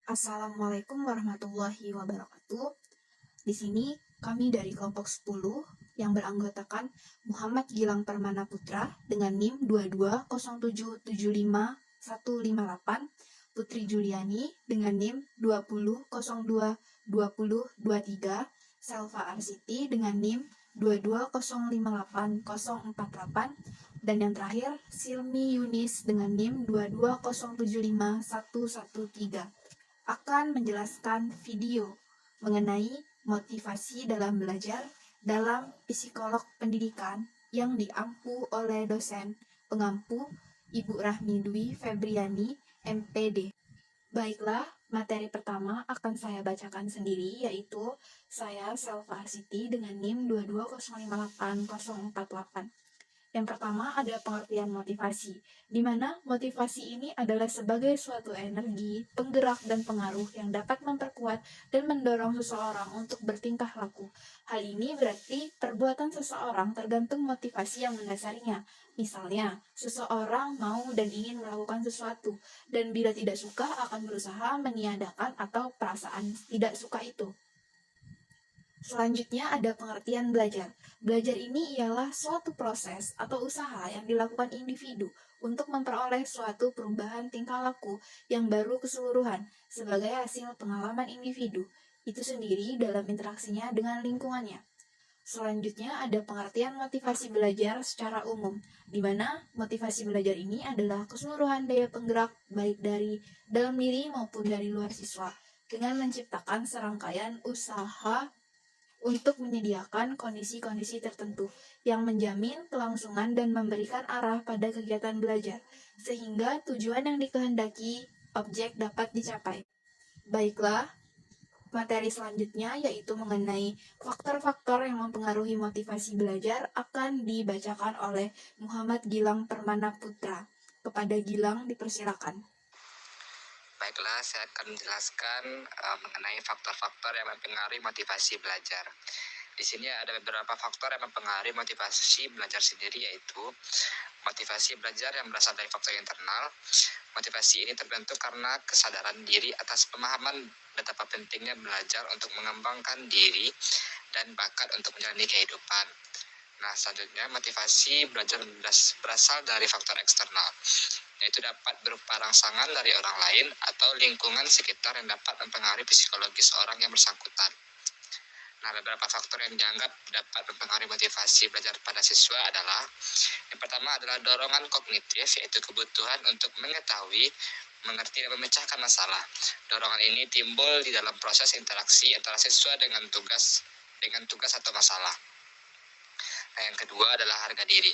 Assalamualaikum warahmatullahi wabarakatuh. Di sini kami dari kelompok 10 yang beranggotakan Muhammad Gilang Permana Putra dengan NIM 220775158, Putri Juliani dengan NIM 20022023, Selva Arsiti dengan NIM 22058048, dan yang terakhir Silmi Yunis dengan NIM 220751113 akan menjelaskan video mengenai motivasi dalam belajar dalam psikolog pendidikan yang diampu oleh dosen pengampu Ibu Rahmi Dwi Febriani, MPD. Baiklah, materi pertama akan saya bacakan sendiri, yaitu saya Selva Arsiti dengan NIM 220588048. Yang pertama ada pengertian motivasi, di mana motivasi ini adalah sebagai suatu energi, penggerak, dan pengaruh yang dapat memperkuat dan mendorong seseorang untuk bertingkah laku. Hal ini berarti perbuatan seseorang tergantung motivasi yang mendasarinya. Misalnya, seseorang mau dan ingin melakukan sesuatu, dan bila tidak suka akan berusaha meniadakan atau perasaan tidak suka itu. Selanjutnya ada pengertian belajar. Belajar ini ialah suatu proses atau usaha yang dilakukan individu untuk memperoleh suatu perubahan tingkah laku yang baru keseluruhan sebagai hasil pengalaman individu itu sendiri dalam interaksinya dengan lingkungannya. Selanjutnya ada pengertian motivasi belajar secara umum, di mana motivasi belajar ini adalah keseluruhan daya penggerak baik dari dalam diri maupun dari luar siswa dengan menciptakan serangkaian usaha untuk menyediakan kondisi-kondisi tertentu yang menjamin kelangsungan dan memberikan arah pada kegiatan belajar, sehingga tujuan yang dikehendaki objek dapat dicapai. Baiklah, materi selanjutnya yaitu mengenai faktor-faktor yang mempengaruhi motivasi belajar akan dibacakan oleh Muhammad Gilang Permana Putra. Kepada Gilang dipersilakan. Baiklah, saya akan menjelaskan mengenai faktor-faktor yang mempengaruhi motivasi belajar. Di sini ada beberapa faktor yang mempengaruhi motivasi belajar sendiri, yaitu motivasi belajar yang berasal dari faktor internal. Motivasi ini terbentuk karena kesadaran diri atas pemahaman betapa pentingnya belajar untuk mengembangkan diri dan bakat untuk menjalani kehidupan. Nah, selanjutnya motivasi belajar berasal dari faktor eksternal, yaitu dapat berupa rangsangan dari orang lain atau lingkungan sekitar yang dapat mempengaruhi psikologis orang yang bersangkutan. Nah, beberapa faktor yang dianggap dapat mempengaruhi motivasi belajar pada siswa adalah, yang pertama adalah dorongan kognitif, yaitu kebutuhan untuk mengetahui, mengerti, dan memecahkan masalah. Dorongan ini timbul di dalam proses interaksi antara siswa dengan tugas atau masalah. Nah, yang kedua adalah harga diri,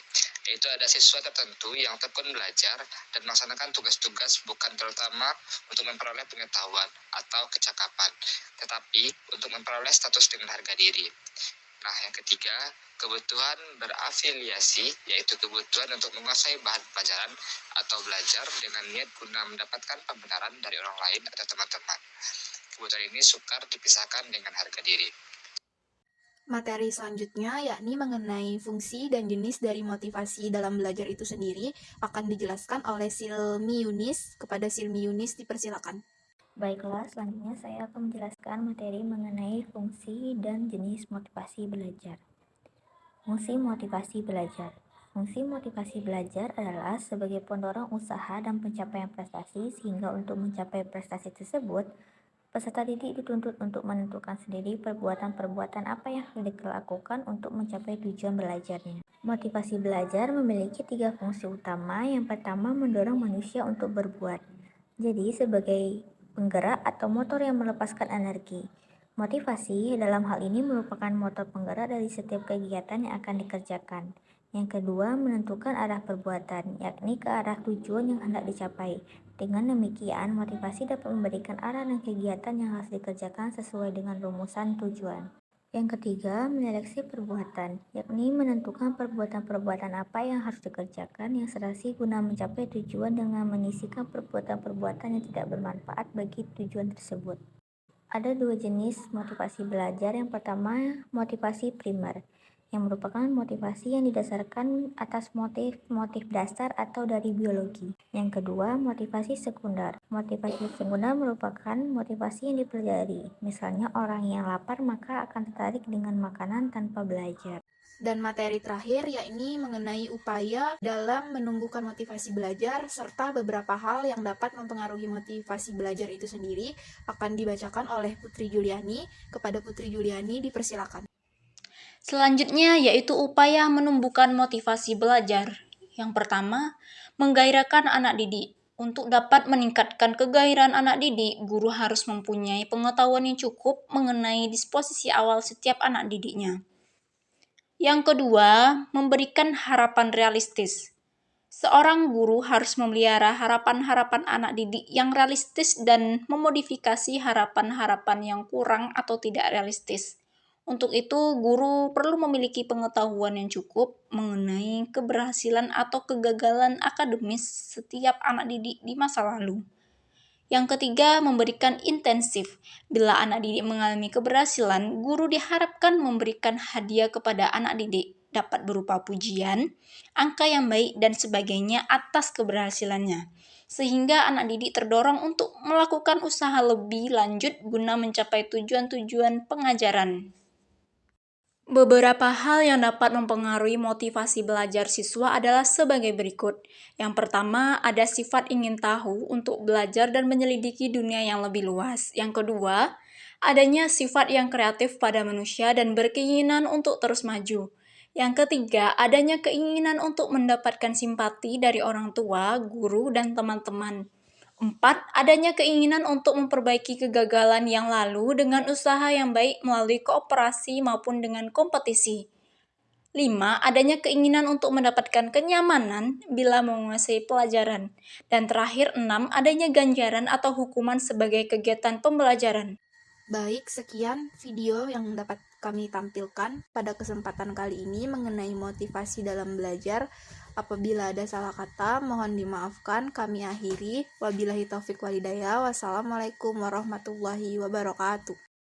yaitu ada siswa tertentu yang tekun belajar dan melaksanakan tugas-tugas bukan terutama untuk memperoleh pengetahuan atau kecakapan, tetapi untuk memperoleh status dengan harga diri. Nah, yang ketiga, kebutuhan berafiliasi, yaitu kebutuhan untuk menguasai bahan pelajaran atau belajar dengan niat guna mendapatkan pembenaran dari orang lain atau teman-teman. Kebutuhan ini sukar dipisahkan dengan harga diri. Materi selanjutnya yakni mengenai fungsi dan jenis dari motivasi dalam belajar itu sendiri akan dijelaskan oleh Silmi Yunis. Kepada Silmi Yunis dipersilakan. Baiklah, selanjutnya saya akan menjelaskan materi mengenai fungsi dan jenis motivasi belajar. Fungsi motivasi belajar. Fungsi motivasi belajar adalah sebagai pendorong usaha dan pencapaian prestasi, sehingga untuk mencapai prestasi tersebut, peserta didik dituntut untuk menentukan sendiri perbuatan-perbuatan apa yang harus dilakukan untuk mencapai tujuan belajarnya. Motivasi belajar memiliki 3 fungsi utama. Yang pertama, mendorong manusia untuk berbuat. Jadi, sebagai penggerak atau motor yang melepaskan energi. Motivasi dalam hal ini merupakan motor penggerak dari setiap kegiatan yang akan dikerjakan. Yang kedua, menentukan arah perbuatan, yakni ke arah tujuan yang hendak dicapai. Dengan demikian, motivasi dapat memberikan arah dan kegiatan yang harus dikerjakan sesuai dengan rumusan tujuan. Yang ketiga, menyeleksi perbuatan, yakni menentukan perbuatan-perbuatan apa yang harus dikerjakan yang serasi guna mencapai tujuan dengan menyisihkan perbuatan-perbuatan yang tidak bermanfaat bagi tujuan tersebut. Ada 2 jenis motivasi belajar. Yang pertama, motivasi primer, yang merupakan motivasi yang didasarkan atas motif-motif dasar atau dari biologi. Yang kedua, motivasi sekunder. Motivasi sekunder merupakan motivasi yang dipelajari. Misalnya orang yang lapar maka akan tertarik dengan makanan tanpa belajar. Dan materi terakhir yakni mengenai upaya dalam menumbuhkan motivasi belajar serta beberapa hal yang dapat mempengaruhi motivasi belajar itu sendiri akan dibacakan oleh Putri Juliani. Kepada Putri Juliani dipersilakan. Selanjutnya yaitu upaya menumbuhkan motivasi belajar. Yang pertama, menggairahkan anak didik. Untuk dapat meningkatkan kegairahan anak didik, guru harus mempunyai pengetahuan yang cukup mengenai disposisi awal setiap anak didiknya. Yang kedua, memberikan harapan realistis. Seorang guru harus memelihara harapan-harapan anak didik yang realistis dan memodifikasi harapan-harapan yang kurang atau tidak realistis. Untuk itu, guru perlu memiliki pengetahuan yang cukup mengenai keberhasilan atau kegagalan akademis setiap anak didik di masa lalu. Yang ketiga, memberikan intensif. Bila anak didik mengalami keberhasilan, guru diharapkan memberikan hadiah kepada anak didik, dapat berupa pujian, angka yang baik, dan sebagainya atas keberhasilannya. Sehingga anak didik terdorong untuk melakukan usaha lebih lanjut guna mencapai tujuan-tujuan pengajaran. Beberapa hal yang dapat mempengaruhi motivasi belajar siswa adalah sebagai berikut. Yang pertama, ada sifat ingin tahu untuk belajar dan menyelidiki dunia yang lebih luas. Yang kedua, adanya sifat yang kreatif pada manusia dan berkeinginan untuk terus maju. Yang ketiga, adanya keinginan untuk mendapatkan simpati dari orang tua, guru, dan teman-teman. 4. Adanya keinginan untuk memperbaiki kegagalan yang lalu dengan usaha yang baik melalui kooperasi maupun dengan kompetisi. 5. Adanya keinginan untuk mendapatkan kenyamanan bila menguasai pelajaran. Dan terakhir 6. Adanya ganjaran atau hukuman sebagai kegiatan pembelajaran. Baik, sekian video yang dapat kami tampilkan pada kesempatan kali ini mengenai motivasi dalam belajar. Apabila ada salah kata, mohon dimaafkan. Kami akhiri. Wabillahi taufik walhidayah. Wassalamualaikum warahmatullahi wabarakatuh.